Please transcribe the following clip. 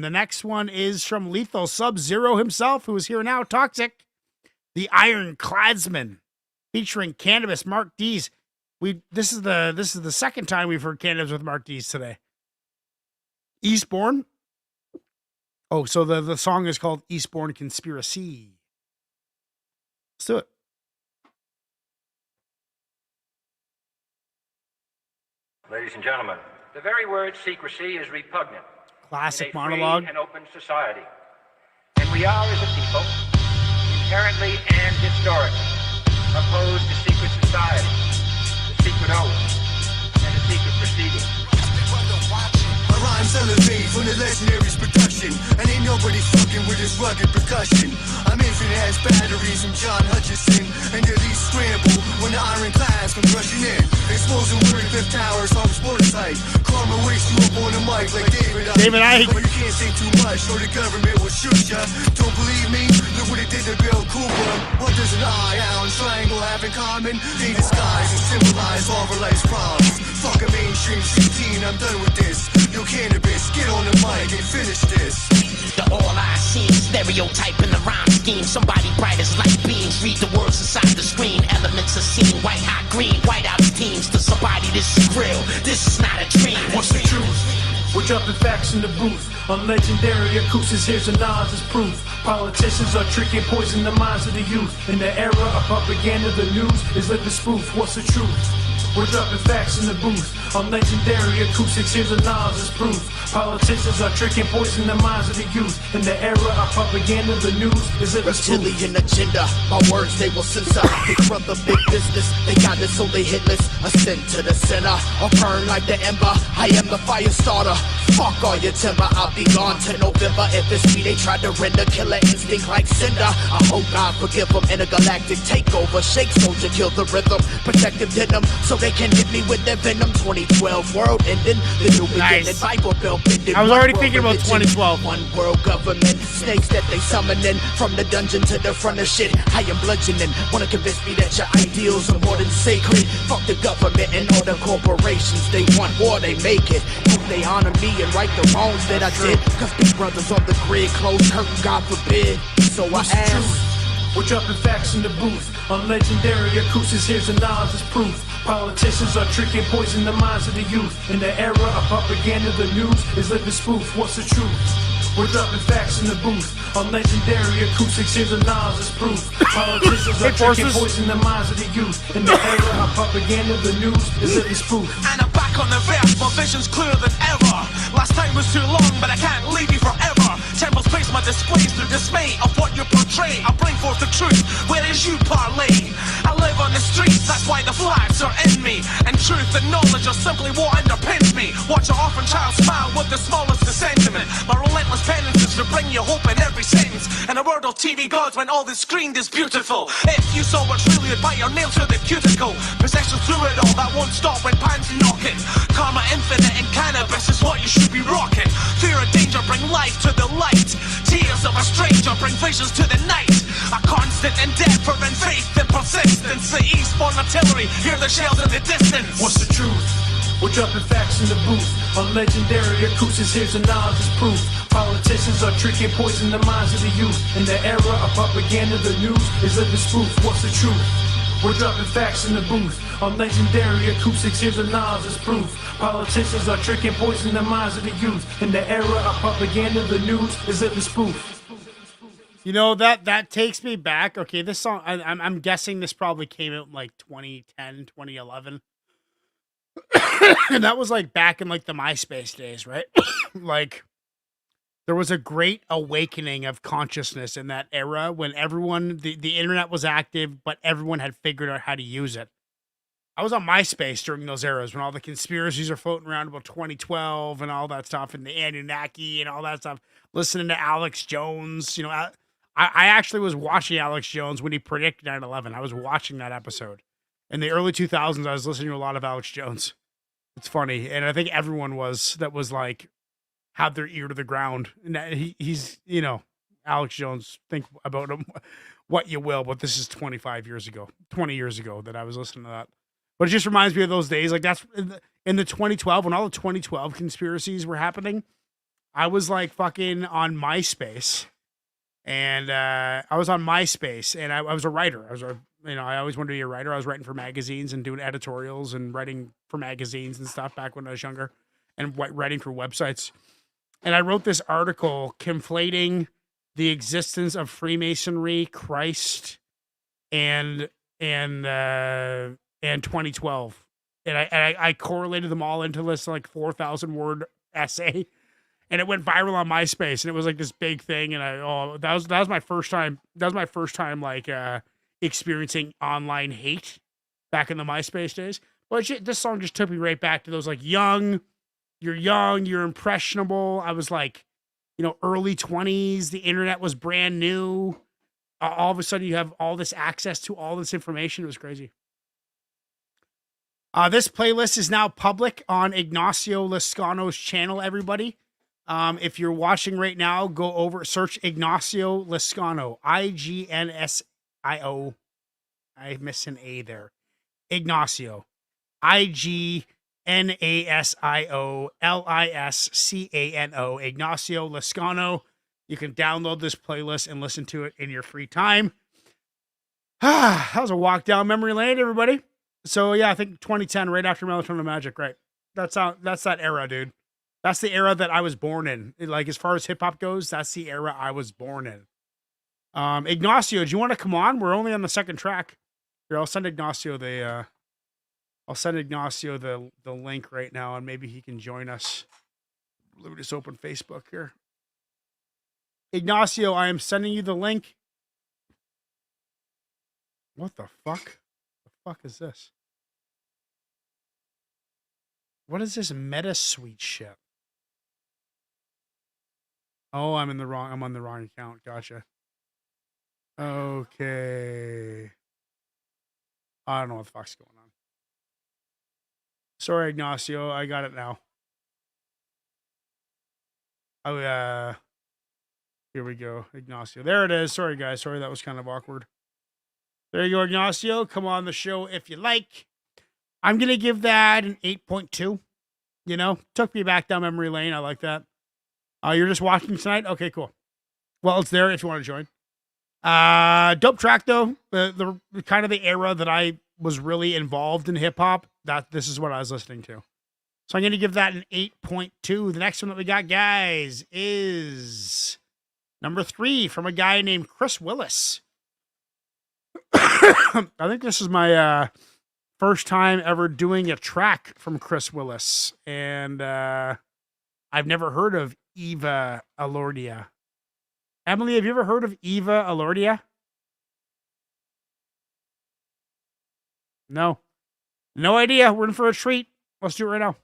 the next one is from Lethal Sub-Zero himself, who is here now. Toxic, the Iron CLADZMEN, featuring CANIBUS, Mark DEEZ. This is the second time we've heard CANIBUS with Mark DEEZ today. Eastborn. Oh, so the song is called Eastborn Conspiracy. Let's do it. Ladies and gentlemen, the very word secrecy is repugnant. Classic in a monologue. Free and open society. And we are, as a people, inherently and historically opposed to secret society, to secret oaths, and to secret proceedings. My rhymes elevate from the legendary's production, and ain't nobody fucking with his rugged percussion. I'm infinite as batteries from John Hutchison, and the least scramble when the ironclads come rushing in. Exposing word cliff towers on sports site. Karma wakes you up on the mic like David Icke. But you can't say too much or the government will shoot ya. Don't believe me? Look what it did to Bill Cooper. What does an eye out and triangle have in common? They disguise and symbolize all of our life's problems. Fuck a mainstream 16, I'm done with this. Yo, CANIBUS, get on the mic and finish this. The all I see is stereotype in the rhyme scheme. Somebody bright as light beams. Read the words inside the screen. Elements are seen. White, hot, green. White out teams. To somebody, this is real. This is not a dream. What's the truth? We're dropping facts in the booth. On legendary acoustics, here's a Nas as proof. Politicians are tricking, poison the minds of the youth. In the era of propaganda, the news is living spoof. What's the truth? We're dropping facts in the booth. On legendary acoustics, here's a Nas as proof. Politicians are tricking, poison the minds of the youth. In the era of propaganda, the news is living spoof. Reptilian agenda, my words they will censor. Big brother, big business, they got it so they hitless. Ascend to the center, or burn like the ember. I am the fire starter. Fuck all your timber, I'll be gone to November. If it's me, they try to render killer instinct like Cinder. I hope God forgive them. Intergalactic takeover, shake soldier, kill the rhythm. Protective denim, so they can hit me with their venom. 2012 world ending, the new beginning. Bible belt bending. I was already thinking about 2012. One world government, snakes that they summoning. From the dungeon to the front of shit, I am bludgeoning. Wanna convince me that your ideals are more than sacred? Fuck the government and all the corporations. They want war, they make it. Hope they honor me and right the wrongs that I did. Cause big brothers on the grid, close curtain, God forbid. So I ask. We're dropping facts in the booth. On legendary acoustics, here's a Nas as proof. Politicians are tricking, poison the minds of the youth. In the era of propaganda, the news is living spoof. What's the truth? We're dropping facts in the booth. On legendary acoustics, here's a Nas as proof. Politicians are tricking, poison the minds of the youth. In the era of propaganda, the news is living spoof. And I'm back on the verse, my vision's clearer than ever. Last time was too long, but I can't leave you forever. Temples place my displays through dismay of what you portray. I bring forth the truth, whereas you parlay. I live on the streets, that's why the flags are in me. And truth and knowledge are simply what underpins me. Watch an orphan child smile with the smallest of sentiment. My relentless penance is to bring you hope in every sentence. And a world of TV gods when all this screened is beautiful. If you saw what's really bite your nail to the cuticle. Possession through it all, that won't stop when pants knocking. Karma infinite and cannabis is what you should be rocking. Fear and danger bring life to the light. Tears of a stranger bring visions to the night. A constant endeavor and faith and persistence. The Eastborn artillery, hear the shells in the distance. What's the truth? We're dropping facts in the booth. On legendary acoustics, here's a Nas as proof. Politicians are tricking, poison the minds of the youth. In the era of propaganda, the news is living spoof. What's the truth? We're dropping facts in the booth. On legendary acoustics, here's a Nas as proof. Politicians are tricking, poison the minds of the youth. In the era of propaganda, the news is living spoof. You know, that takes me back. Okay, this song, I'm guessing this probably came out in like 2010, 2011. And that was like back in like the MySpace days, right? Like, there was a great awakening of consciousness in that era when everyone, the internet was active, but everyone had figured out how to use it. I was on MySpace during those eras when all the conspiracies are floating around about 2012 and all that stuff, and the Anunnaki and all that stuff, listening to Alex Jones. You know, I actually was watching Alex Jones when he predicted 9/11. I was watching that episode. In the early 2000s, I was listening to a lot of Alex Jones. It's funny. And I think everyone that was like, had their ear to the ground. And he's, you know, Alex Jones, think about him what you will, but this is 20 years ago that I was listening to that. But it just reminds me of those days. Like, that's in the 2012, when all the 2012 conspiracies were happening. I was like fucking on MySpace, and I was on MySpace, and I was a writer. I always wanted to be a writer. I was writing for magazines and doing editorials and writing for magazines and stuff back when I was younger, and writing for websites. And I wrote this article conflating the existence of Freemasonry, Christ, and 2012, and I correlated them all into this like 4,000 word essay, and it went viral on MySpace, and it was like this big thing. And that was my first time. That was my first time like experiencing online hate back in the MySpace days. But this song just took me right back to those like young, you're impressionable. I was like, early 20s. The internet was brand new. All of a sudden you have all this access to all this information. It was crazy. This playlist is now public on Ignacio Lascano's channel, everybody. If you're watching right now, go over, search Ignacio Lascano, IGNSIO. I missed an A there. Ignacio, IGNASIO LISCANO, Ignacio Lascano. You can download this playlist and listen to it in your free time. That was a walk down memory lane, everybody. So yeah, I think 2010, right after Melatonin Magic, right? That's that era, dude. That's the era that I was born in. Like, as far as hip hop goes, that's the era I was born in. Ignacio, do you want to come on? We're only on the second track. Here, I'll send Ignacio the link right now, and maybe he can join us. Let me just open Facebook here. Ignacio, I am sending you the link. What the fuck? The fuck is this? What is this meta suite shit? Oh, I'm on the wrong account. Gotcha. Okay. I don't know what the fuck's going on. Sorry, Ignacio. I got it now. Oh, here we go. Ignacio. There it is. Sorry, guys. Sorry, that was kind of awkward. There you go, Ignacio. Come on the show if you like. I'm going to give that an 8.2. Took me back down memory lane. I like that. You're just watching tonight? Okay, cool. Well, it's there if you want to join. Dope track, though. The kind of the era that I was really involved in hip-hop, this is what I was listening to. So I'm going to give that an 8.2. The next one that we got, guys, is number 3 from a guy named Chris Willis. I think this is my first time ever doing a track from Chris Willis. And I've never heard of Eva Alordia. Emily, have you ever heard of Eva Alordia? No. No idea. We're in for a treat. Let's do it right now.